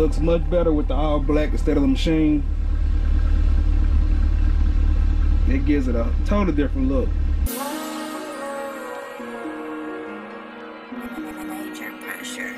looks much better with the all black instead of the machine. It gives it a totally different look. Major pressure.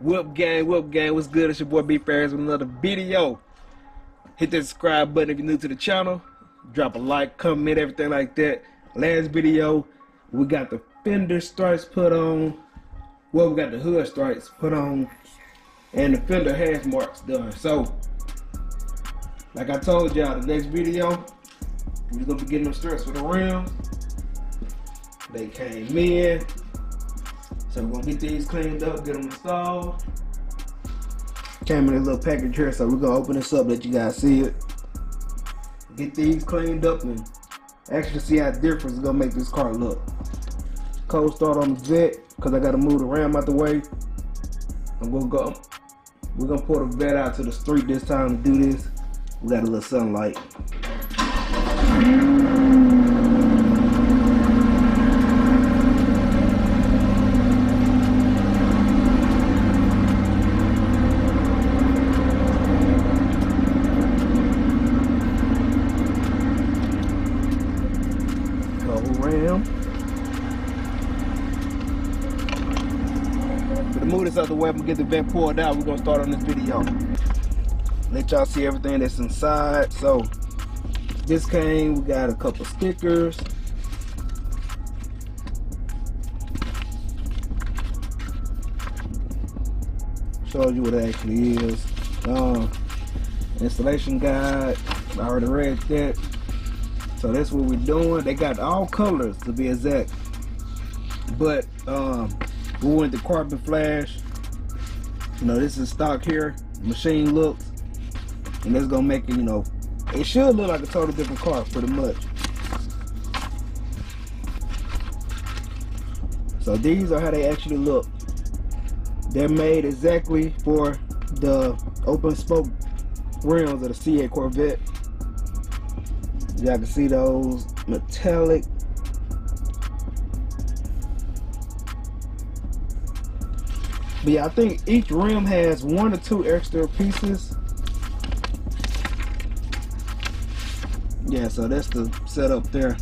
Whoop gang, what's good? It's your boy B Ferris with another video. Hit that subscribe button if you're new to the channel. Drop a like, comment, everything like that. Last video, we got the fender stripes put on. Well, we got the hood stripes put on, and the fender hash marks done. So, like I told y'all, the next video, we're gonna be getting them stripes for the rims. They came in. So we're gonna get these cleaned up, get them installed. Came in a little package here, so we're gonna open this up, let you guys see it. Get these cleaned up and actually see how different it's gonna make this car look. Cold start on the jet, cause I gotta move the ram out the way. And we're gonna pull the vet out to the street this time to do this. We got a little sunlight. Ram. To move this out the way, I'm gonna get the vent pulled out. We're gonna start on this video. Let y'all see everything that's inside. So this came, we got a couple stickers. Shows you what it actually is. Installation guide. I already read that. So that's what we're doing. They got all colors to be exact. But we went to carbon flash. You know, this is stock here. Machine looks. And that's gonna make it, you know, it should look like a totally different car pretty much. So these are how they actually look. They're made exactly for the open spoke rims of the C8 Corvette. Y'all can see those metallic. But yeah, I think each rim has 1 or 2 extra pieces. Yeah, so that's the setup there.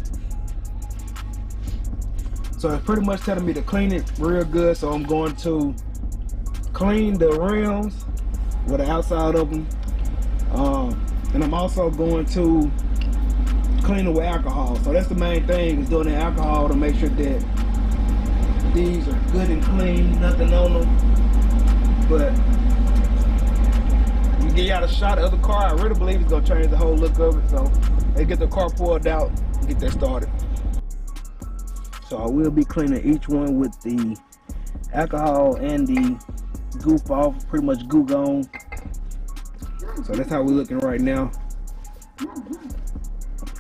So it's pretty much telling me to clean it real good. So I'm going to clean the rims with the outside of them. And I'm also going to clean it with alcohol. So that's the main thing, is doing the alcohol to make sure that these are good and clean, nothing on them. But you get y'all a shot of the car, I really believe it's gonna change the whole look of it. So let's get the car pulled out and get that started. So I will be cleaning each one with the alcohol and the goof off, pretty much goo gone. So that's how we're looking right now.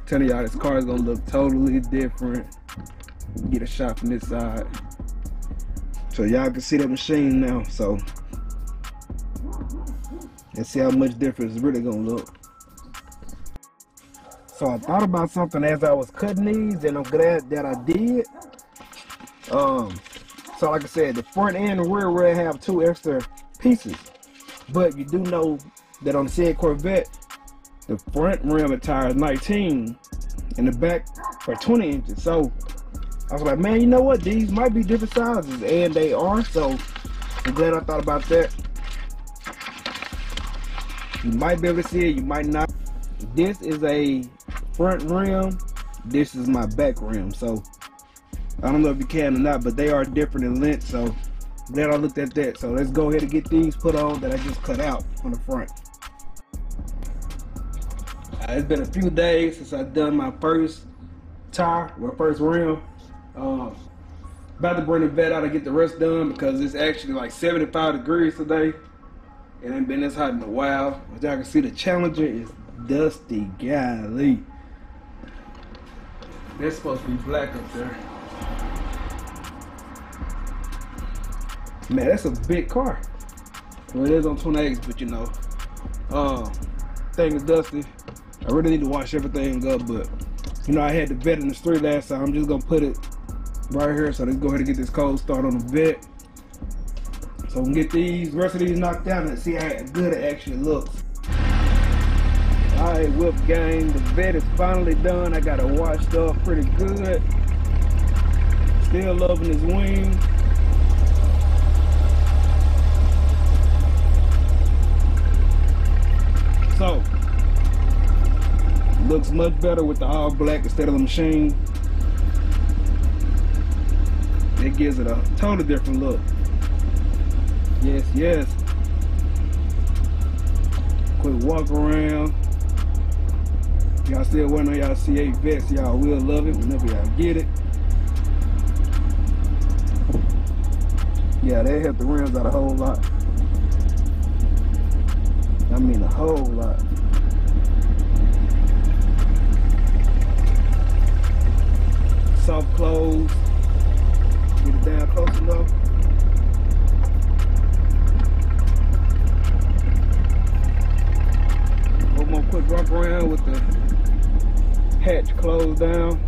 Telling y'all this car is gonna look totally different. Get a shot from this side so y'all can see the machine now. So let's see how much difference it's really gonna look. So I thought about something as I was cutting these, and I'm glad that I did. So like I said, the front and the rear will have 2 extra pieces, but you do know that on the C8 Corvette, the front rim of tire is 19 and the back are 20 inches. So I was like, man, you know what? These might be different sizes, and they are. So I'm glad I thought about that. You might be able to see it, you might not. This is a front rim. This is my back rim. So I don't know if you can or not, but they are different in length. So I'm glad I looked at that. So let's go ahead and get these put on that I just cut out on the front. It's been a few days since I've done my first tire, my first rim. About to bring the vet out and get the rest done because it's actually like 75 degrees today. It ain't been this hot in a while. As y'all can see, the Challenger is dusty, golly. That's supposed to be black up there. Man, that's a big car. Well, it is on 28s, but you know, thing is dusty. I really need to wash everything up, but you know, I had the vet in the street last time. I'm just gonna put it right here, so let's go ahead and get this cold start on the vet. So we can get these rest of these knocked out and see how good it actually looks. Alright, whip gang, the vet is finally done. I got it washed up pretty good. Still loving his wing. So, looks much better with the all black instead of the machine. It gives it a totally different look. Yes, yes. Quick walk around. Y'all still waiting on y'all C8 vets. Y'all will love it whenever y'all get it. Yeah, they help the rims out a whole lot. I mean a whole lot. Soft close. Get it down close enough. One more quick walk around with the hatch closed down.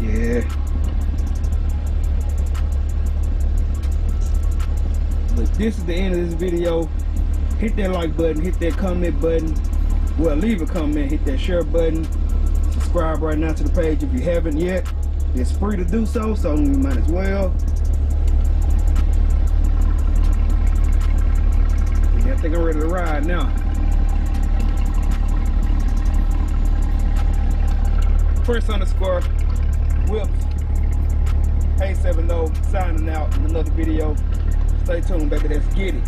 Yeah. But this is the end of this video. Hit that like button, hit that comment button. Well, leave a comment, hit that share button. Subscribe right now to the page if you haven't yet. It's free to do so, so you might as well. Yeah, I think I'm ready to ride now. First_whips. Hey 70 signing out in another video. Stay tuned, baby. Let's get it.